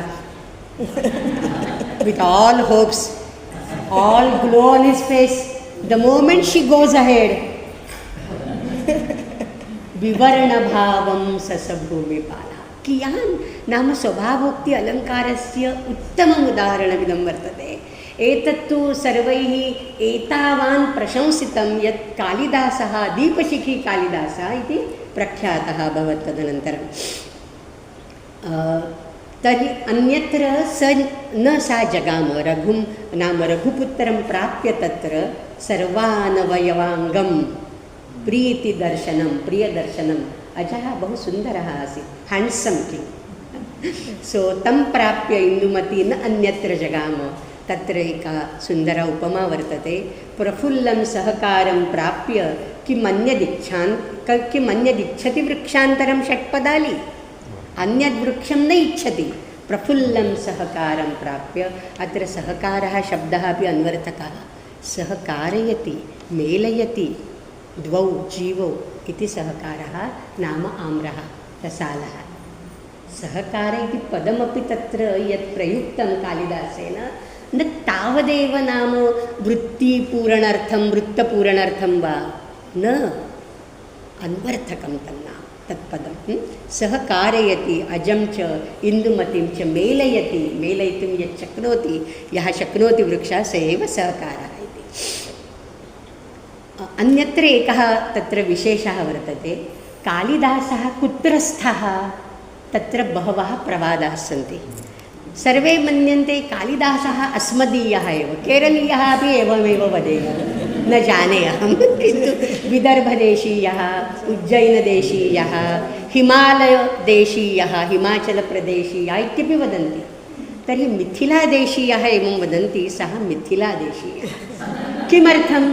with all hopes, all glow on his face. The moment she goes ahead, विवर्णभावं ससभूमिपालः। कियान् नाम स्वभावोक्ति अलङ्कारस्य उत्तमम् उदाहरणमिदं वर्तते। एतत्तु सर्वैः एतावान् प्रशंसितं यत् कालिदासः दीपशिखी कालिदासः इति प्रख्यातः अभवत् तदनन्तरं। तर्हि अन्यत्र सा जगाम। रघुं नाम रघुपुत्रं प्राप्य तत्र सर्वानवयवाङ्गं प्रियदर्शनम्। अजः बहु सुन्दरः आसीत्, हैण्ड्सम् किङ्ग्। सो तं प्राप्य इन्दुमती न अन्यत्र जगाम। तत्र एका सुन्दरा उपमा वर्तते। प्रफुल्लं सहकारं प्राप्य किमन्यदिच्छति वृक्षान्तरं षट्पदाली। अन्यद्वृक्षं न इच्छति, प्रफुल्लं सहकारं प्राप्य। अत्र सहकारः शब्दः अपि अन्वर्थकः। सः कारयति, मेलयति, द्वौ जीवौ इति सहकारः नाम आम्रः रसालः। सहकार इति पदमपि तत्र यत् प्रयुक्तं कालिदासेन न तावदेव नाम वृत्तपूरणार्थं वा न, अन्वर्थकं तन्नाम तत्पदं। सः कारयति, अजं च इन्दुमतीं च मेलयति, मेलयितुं यत् शक्नोति, यः शक्नोति वृक्षः स एव सहकारः इति। अन्यत्र एकः तत्र विशेषः वर्तते। कालिदासः कुत्र स्थः? तत्र बहवः प्रवादाः सन्ति। सर्वे मन्यन्ते कालिदासः अस्मदीयः एव, केरलीयः अपि एवमेव वदेयुः, न जाने अहं। किन्तु विदर्भदेशीयः, उज्जैनदेशीयः, हिमालयदेशीयः, हिमाचलप्रदेशीयः इत्यपि वदन्ति। तर्हि मिथिलादेशीयः एवं वदन्ति, सः मिथिलादेशीयः। किमर्थम्?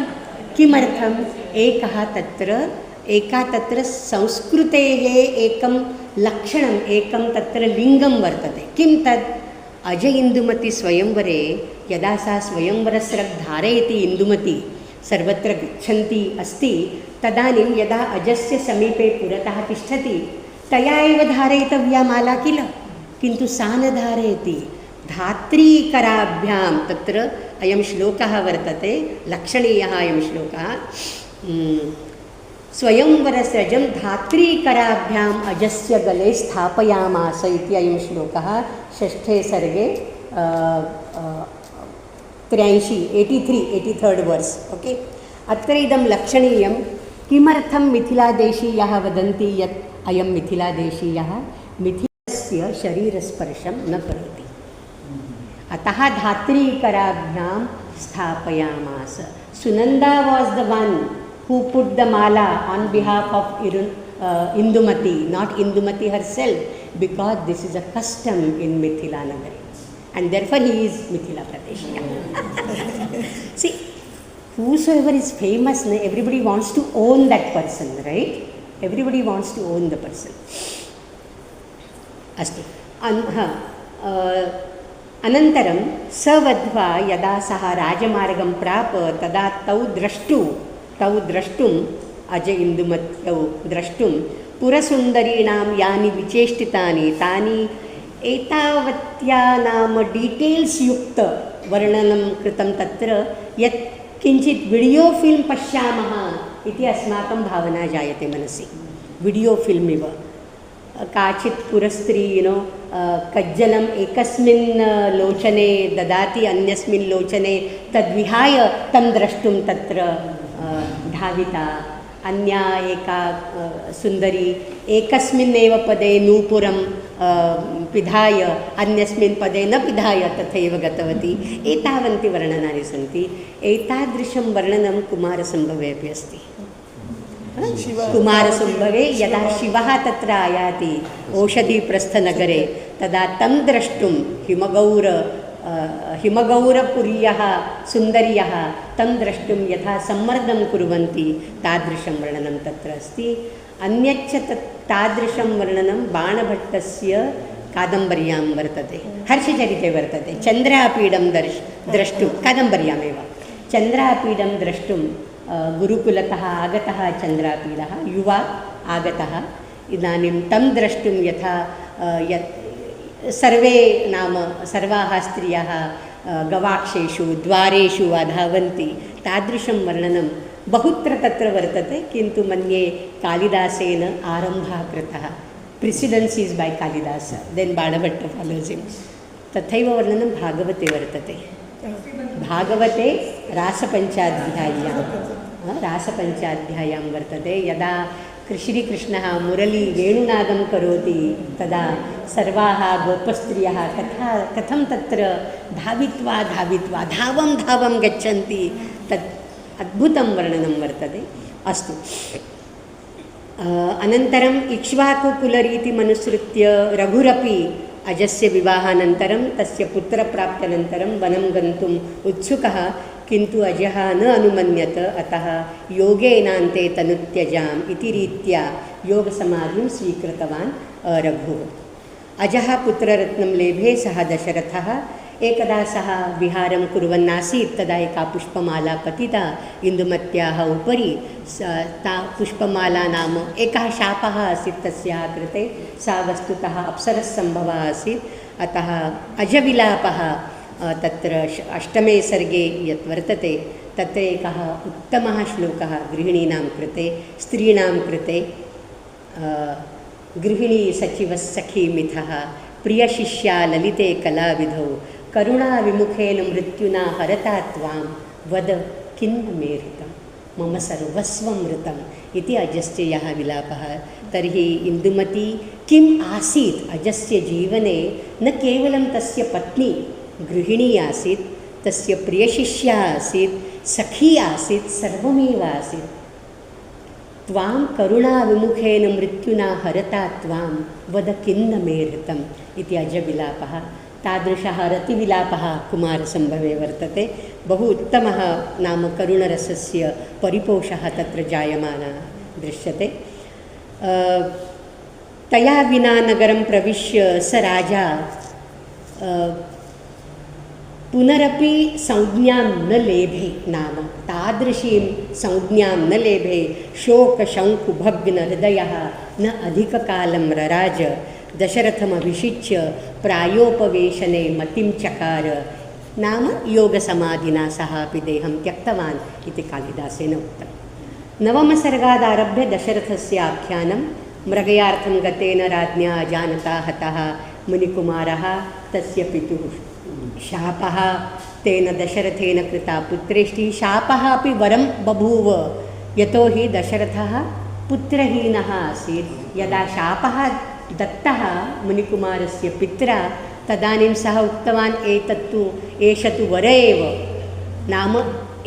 एका तत्र संस्कृतेः एकं लक्षणम्, एकं तत्र लिङ्गं वर्तते। किं तत्? अज इन्दुमती स्वयंवरे यदा सा स्वयंवरस्रग् धारयति, इन्दुमती सर्वत्र गच्छन्ती अस्ति, तदानीं यदा अजस्य समीपे पुरतः तिष्ठति तया एव धारयितव्या माला किल, किन्तु सा न धारयति। धात्रीकराभ्यां तत्र अयं श्लोकः वर्तते, लक्षणीयः अयं श्लोकः। स्वयंवरस्रजं धात्रीकराभ्याम् अजस्य गले स्थापयामास इति अयं श्लोकः षष्ठे सर्गे 83 वर्स्। ओके, अत्र इदं लक्षणीयं। किमर्थं मिथिलादेशीयः वदन्ति यत् अयं मिथिलादेशीयः मिथिलस्य शरीरस्पर्शं न करोति, अतः धात्रीकराभ्यां स्थापयामास. Sunanda was the one who put the mala on behalf of Indumati, not Indumati herself, because this is a custom in Mithila Nagari, and therefore he is Mithila Pradeshya. See, whosoever is famous, everybody wants to own that person, right? Everybody wants to own the person. Astu. अनन्तरं स वध्वा यदा सः राजमार्गं प्राप तदा तौ द्रष्टुम् अज इन्दुमत्यौ द्रष्टुं पुरसुन्दरीणां यानि विचेष्टितानि तानि एतावत्या नाम डीटेल्स् युक्त वर्णनं कृतं तत्र यत् किञ्चित् वीडियो फिल्म् पश्यामः इति अस्माकं भावना जायते मनसि. वीडियो फिल्म् इव काचित् पुरस्त्री कज्जलम् एकस्मिन् लोचने ददाति, अन्यस्मिन् लोचने तद्विहाय तं द्रष्टुं तत्र धाविता. अन्या एका सुन्दरी एकस्मिन्नेव पदे नूपुरं पिधाय अन्यस्मिन् पदे न पिधाय तथैव गतवती. एतावन्ति वर्णनानि सन्ति. एतादृशं वर्णनं कुमारसम्भवे अपि अस्ति. कुमारसम्भवे यदा शिवः तत्र आयाति ओषधिप्रस्थनगरे तदा तं द्रष्टुं हिमगौरपुर्यः सुन्दर्यः तं द्रष्टुं यथा सम्मर्दं कुर्वन्ति तादृशं वर्णनं तत्र अस्ति. अन्यच्च तादृशं वर्णनं बाणभट्टस्य कादम्बर्यां वर्तते, हर्षचरिते वर्तते. चन्द्रापीडं द्रष्टुं कादम्बर्यामेव चन्द्रापीडं द्रष्टुं गुरुकुलतः आगतः चन्द्रापीडः युवा आगतः. इदानीं तं द्रष्टुं यथा सर्वे नाम सर्वाः स्त्रियः गवाक्षेषु द्वारेषु वा धावन्ति तादृशं वर्णनं बहुत्र तत्र वर्तते. किन्तु मन्ये कालिदासेन आरम्भः कृतः. Precedence is by Kalidas, then Banabhatta follows him. तथैव वर्णनं भागवते वर्तते. भागवते रासपञ्चाध्याय्यां वर्तते. यदा श्रीकृष्णः मुरली वेणुनादं करोति तदा सर्वाः गोपस्त्रियः कथं तत्र धावित्वा धावं गच्छन्ति. तत् अद्भुतं वर्णनं वर्तते. अस्तु. अनन्तरम् इक्ष्वाकुकुलरीतिमनुसृत्य रघुरपि अजस्य विवाहानन्तरं तस्य पुत्रप्राप्त्यनन्तरं वनं गन्तुम् उत्सुकः. किन्तु अजः न अनुमन्यत. अतः योगेनान्ते तनुत्यजाम् इति रीत्या योगसमाधिं स्वीकृतवान् रघुः. अजः पुत्ररत्नं लेभे. सः दशरथः एकदा सः विहारं कुर्वन्नासीत्. तदा एका पुष्पमाला पतिता इन्दुमत्याः उपरि. ता पुष्पमाला नाम एकः शापः आसीत् तस्याः कृते. सा वस्तुतः अप्सरस्सम्भवा आसीत्. अतः अजविलापः तत्र अष्टमे सर्गे यत् वर्तते तत्र एकः उत्तमः श्लोकः गृहिणीनां कृते, स्त्रीणां कृते. गृहिणी सचिवः सखी मिथः प्रियशिष्या ललिते कलाविधौ करुणाविमुखेन मृत्युना हरता त्वां वद किन्न मे हृतं मम सर्वस्वं मृतम् इति अजस्य यः विलापः. तर्हि इन्दुमती किम् आसीत् अजस्य जीवने? न केवलं तस्य पत्नी गृहिणी आसीत्, तस्य प्रियशिष्या आसीत्, सखी आसीत्, सर्वमेव आसीत्. त्वां करुणाविमुखेन मृत्युना हरता त्वां वद किन्न मे हृतम् इति अजविलापः. तादृशः रतिविलापः कुमारसम्भवे वर्तते. बहु उत्तमः नाम करुणरसस्य परिपोषः तत्र जायमानः दृश्यते. तया विना नगरं प्रविश्य स राजा पुनरपि संज्ञां न लेभे. नाम तादृशीं संज्ञां न लेभे. शोकशङ्कुभग्नहृदयः न अधिककालं रराज. दशरथमभिषिच्य प्रायोपवेशने मतिं चकार. नाम योगसमाधिना सह अपि देहं त्यक्तवान् इति कालिदासेन उक्तम्. नवमसर्गादारभ्य दशरथस्य आख्यानं. मृगयार्थं गतेन राज्ञा अजानता हतः मुनिकुमारः. तस्य पितुः शापः तेन दशरथेन कृता पुत्रेष्टि. शापः अपि वरं बभूव. यतोहि दशरथः पुत्रहीनः आसीत्. यदा शापः दत्तः मुनिकुमारस्य पित्रा तदानीं सः उक्तवान् एष तु वर एव. नाम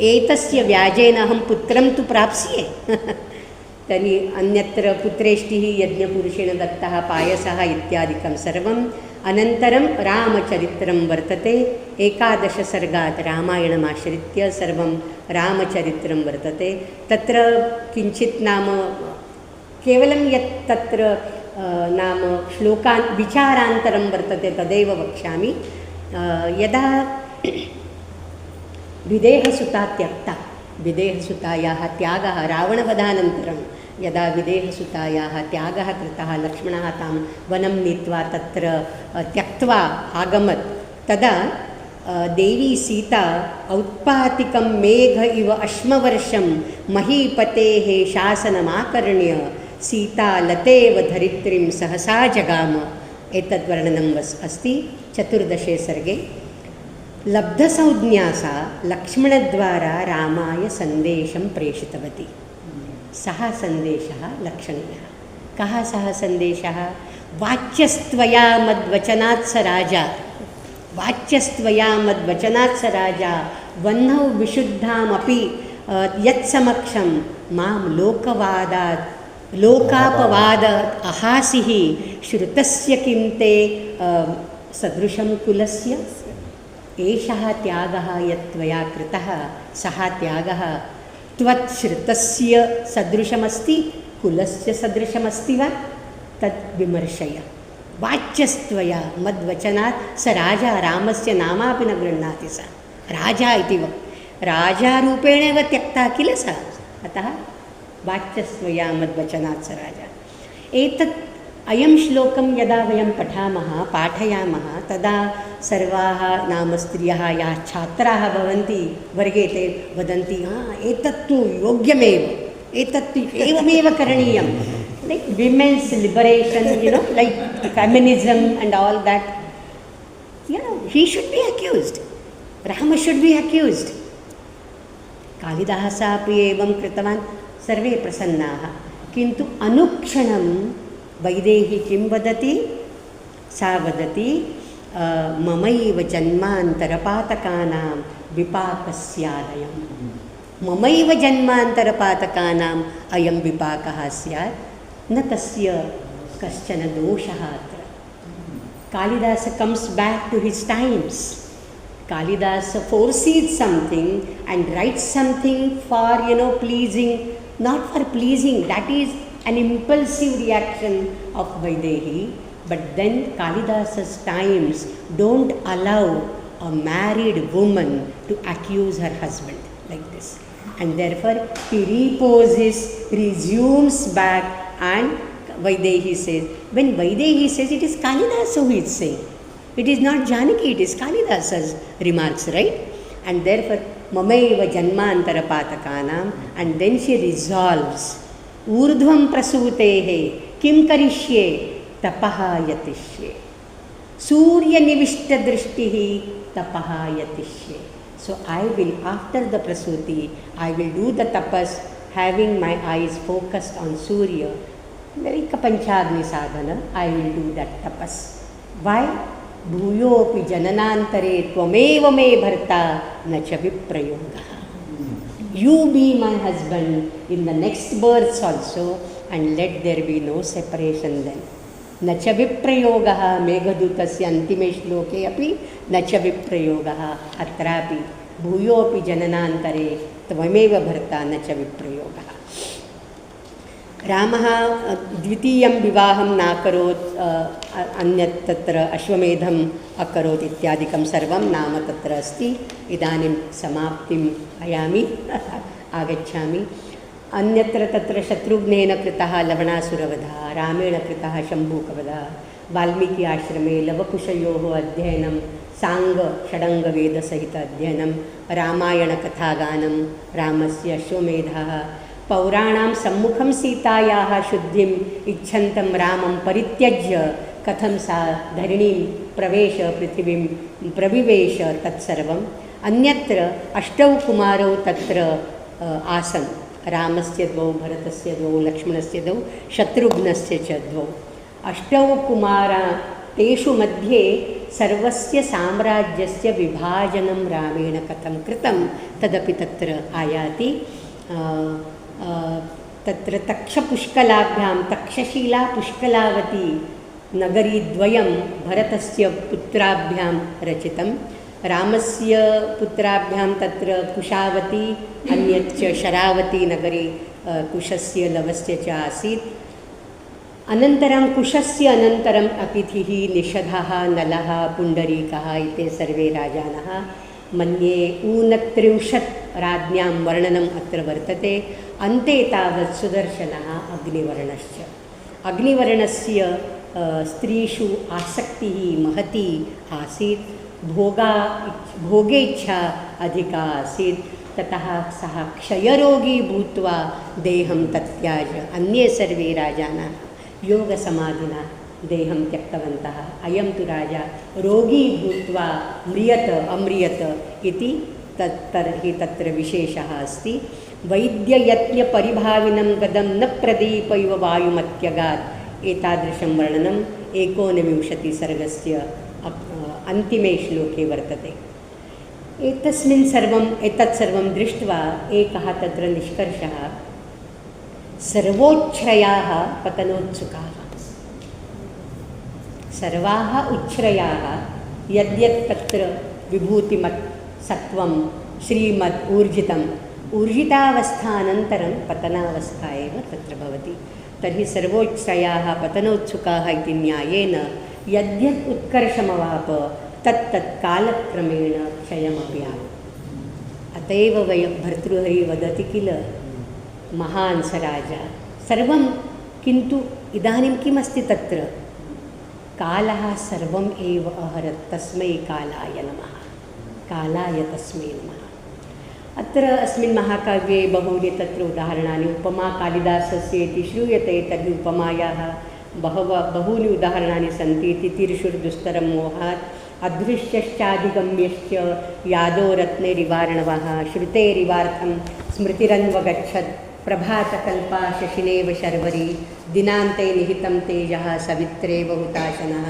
एतस्य व्याजेन अहं पुत्रं तु प्राप्स्ये तर्हि अन्यत्र पुत्रेष्टिः यज्ञपुरुषेण दत्तः पायसः इत्यादिकं सर्वम् अनन्तरं रामचरित्रं वर्तते 11 सर्गात् रामायणमाश्रित्य सर्वं रामचरित्रं वर्तते तत्र किञ्चित् नाम केवलं यत् तत्र नाम श्लोकान् विचारान्तरं वर्तते तदेव वक्ष्यामि यदा विदेहसुता त्यक्ता विदेहसुतायाः त्यागः रावणवधानन्तरं यदा विदेहसुतायाः त्यागः कृतः लक्ष्मणः तां वनं नीत्वा तत्र त्यक्त्वा आगमत् तदा देवी सीता औत्पातिकं मेघ इव अश्मवर्षं महीपतेः शासनमाकर्ण्य सीता लतेव धरित्रीं सहसा जगाम एतद्वर्णनम् अस्ति 14 सर्गे लब्धसंज्ञा सा लक्ष्मणद्वारा रामाय सन्देशं प्रेषितवती सः सन्देशः लक्षणीयः कः सः सन्देशः वाच्यस्त्वया मद्वचनात् स राजा वाच्यस्त्वया मद्वचनात् स राजा वह्नौ विशुद्धामपि यत्समक्षं मां लोकापवाद अहासिः श्रुतस्य किं ते सदृशं कुलस्य एषः त्यागः यत्त्वया कृतः सः त्यागः त्वच्छ्रुतस्य सदृशमस्ति कुलस्य सदृशमस्ति वा तद् विमर्शय वाच्यस्त्वया मद्वचनात् स राजा रामस्य नामापि न गृह्णाति स राजा इति राजारूपेण एव त्यक्ता किल सः अतः वाच्यस्त्वया मद्वचनात् स राजा एतत् अयं श्लोकं यदा वयं पाठयामः तदा सर्वाः नाम स्त्रियः याः छात्राः भवन्ति वर्गे ते वदन्ति एतत्तु योग्यमेव एतत्तु एवमेव करणीयं like women's liberation like feminism and all that he should be accused Rama should be accused कालिदासः अपि एवं कृतवान् सर्वे प्रसन्नाः किन्तु अनुक्षणं वैदेही किं वदति सा वदति ममैव जन्मान्तरपातकानां विपाकस्यादयं ममैव जन्मान्तरपातकानाम् अयं विपाकः स्यात् न तस्य कश्चन दोषः अत्र Kalidasa comes back to his times Kalidasa foresees something and writes something for pleasing not for pleasing that is an impulsive reaction of Vaidehi, but then Kalidasa's times don't allow a married woman to accuse her husband like this, and therefore he reposes, resumes back, and Vaidehi says, when Vaidehi says, it is Kalidasa who is saying, it is not Janaki, it is Kalidasa's remarks, right? And therefore mamaiva janmantara patakanam, and then she resolves ऊर्ध्वं प्रसूतेः किं करिष्ये तपः यतिष्ये सूर्यनिविष्टदृष्टिः तपः यतिष्ये so I will after the prasuti I will do the tapas having my eyes focused on Surya panchagni sadhana I will do that tapas why bhuyopi jananantare tvameva me bharta na cha viprayogah you be my husband in the next births also and let there be no separation then न च विप्रयोगः मेघदूतस्य अन्तिमे श्लोके अपि न च विप्रयोगः अत्रापि भूयोपि जननान्तरे त्वमेव भर्ता न च विप्रयोगः रामः द्वितीयं विवाहं नाकरोत् अन्यत् तत्र अश्वमेधम् अकरोत् इत्यादिकं सर्वं नाम तत्र अस्ति इदानीं समाप्तिम् आयामि आगच्छामि अन्यत्र तत्र शत्रुघ्नेन कृतः लवणासुरवधः रामेण कृतः शम्भूकवधः वाल्मीकि आश्रमे लवकुशयोः अध्ययनं साङ्गषडङ्गवेदसहित अध्ययनं रामायणकथागानं रामस्य अश्वमेधः पौराणां सम्मुखं सीतायाः शुद्धिम् इच्छन्तं रामं परित्यज्य कथं सा धरणीं प्रवेश पृथिवीं प्रविवेश तत्सर्वम् अन्यत्र अष्टौ कुमारौ तत्र आसन् रामस्य द्वौ भरतस्य द्वौ लक्ष्मणस्य द्वौ शत्रुघ्नस्य च द्वौ अष्टौ कुमारा तेषु मध्ये सर्वस्य साम्राज्यस्य विभाजनं रामेण कथं कृतं तदपि तत्र आयाति। तत्र तक्षपुष्कलाभ्यां तक्षशिला पुष्कलावती नगरीद्वयं भरतस्य पुत्राभ्यां रचितं। रामस्य पुत्राभ्यां तत्र कुशावती अन्यच्च शरावती नगरी कुशस्य लवस्य च आसीत्। अनन्तरं कुशस्य अनन्तरम् अतिथिः निषधः नलः पुण्डरीकः इति सर्वे राजानः। मन्ये 39 राज्ञां वर्णनम् अत्र वर्तते। अन्ते तावत् सुदर्शनः अग्निवर्णश्च। अग्निवर्णस्य स्त्रीषु आसक्तिः महती आसीत्, भोगेच्छा अधिका आसीत्। ततः सः क्षयरोगी भूत्वा देहं तत्याज। अन्ये सर्वे राजानः योगसमाधिना देहं त्यक्तवन्तः। अयं तु राजा रोगी भूत्वा म्रियत अम्रियत इति तर्हि तत्र विशेषः अस्ति। वैद्ययत्नपरिभाविनं गदं न प्रदीपैव वायुमत्यगात् एतादृशं वर्णनं 29 सर्गस्य अन्तिमे श्लोके वर्तते। एतत् सर्वं दृष्ट्वा एकः तत्र निष्कर्षः, सर्वोच्छ्रयाः पतनोत्सुकाः। सर्वाः उच्छ्रयाः यद्यत् तत्र विभूतिमत् सत्वं श्रीमद् ऊर्जितावस्थानन्तरं पतनावस्था एव तत्र भवति। तर्हि सर्वोच्छ्रयाः पतनोत्सुकाः इति न्यायेन यद्यत् उत्कर्षमवाप तत्तत् कालक्रमेण क्षयमपि आव। अत एव वयं भर्तृहरिः वदति किल, महान् स राजा सर्वं, किन्तु इदानीं किमस्ति तत्र, कालः सर्वम् एव अहरत्, तस्मै कालाय नमः, कालाय तस्मै नमः। अत्र अस्मिन् महाकाव्ये बहूनि तत्र उदाहरणानि, उपमा कालिदासस्य इति श्रूयते, तर्हि उपमायाः बहूनि उदाहरणानि सन्ति। तितिर्षुर्दुस्तरं मोहात् अदृश्यश्चाधिगम्यश्च यादो रत्नेरिवार्णवः श्रुतेरिवार्थं स्मृतिरन्वगच्छत् प्रभातकल्पा शशिनेव शर्वरी दिनान्ते निहितं तेजः सवित्रेव हुताशनः।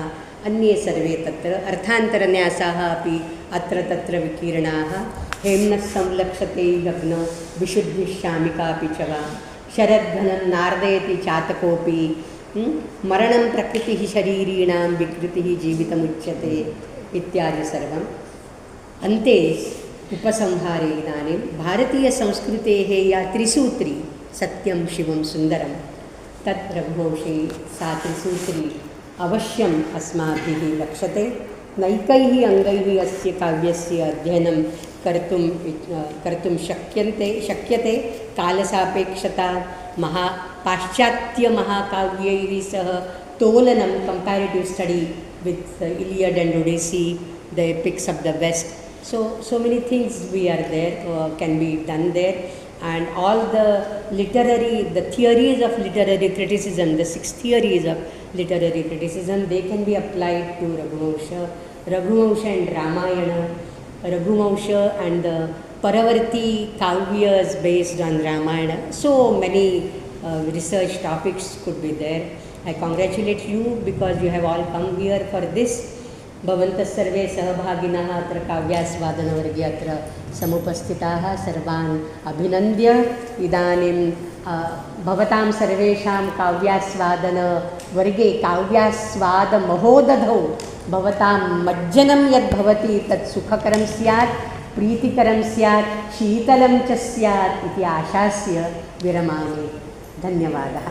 अन्ये सर्वे तत्र अर्थान्तरन्यासाः अपि अत्र तत्र विकीर्णाः। हेम्नः संलक्षते गग्न विशुद्धिश्यामिकापि च वा शरद्घनं नार्दयति चातकोऽपि मरणं प्रकृतिः शरीरीणां विकृतिः जीवितमुच्यते इत्यादि सर्वम्। अन्ते उपसंहारे इदानीं भारतीयसंस्कृतेः या त्रिसूत्री सत्यं शिवं सुन्दरं तत् रघुवंशे सा त्रिसूत्री अवश्यम् अस्माभिः लक्ष्यते। नैकैः अङ्गैः अस्य काव्यस्य अध्ययनं कर्तुं शक्यते। कालसापेक्षता पाश्चात्यमहाकाव्यैः सह तोलनं, comparative study with Iliad and Odyssey, the epics of the West. So many things we are there, can be done there, and all the theories of literary criticism, the 6 theories of literary criticism, they can be applied to Raghuvamsha and Ramayana, Raghuvamsha and the Paravarti Kavyas based on Ramayana. So many research topics could be there. I congratulate you because you have all come here for this. भवन्तः सर्वे सहभागिनः अत्र काव्यास्वादनवर्गे अत्र समुपस्थिताः, सर्वान् अभिनन्द्य इदानीं भवतां सर्वेषां काव्यास्वादनवर्गे काव्यास्वादमहोदधौ भवतां मज्जनं यद्भवति तत् सुखकरं स्यात्, प्रीतिकरं स्यात्, शीतलं च स्यात् इति आशास्य विरमामि। धन्यवादः।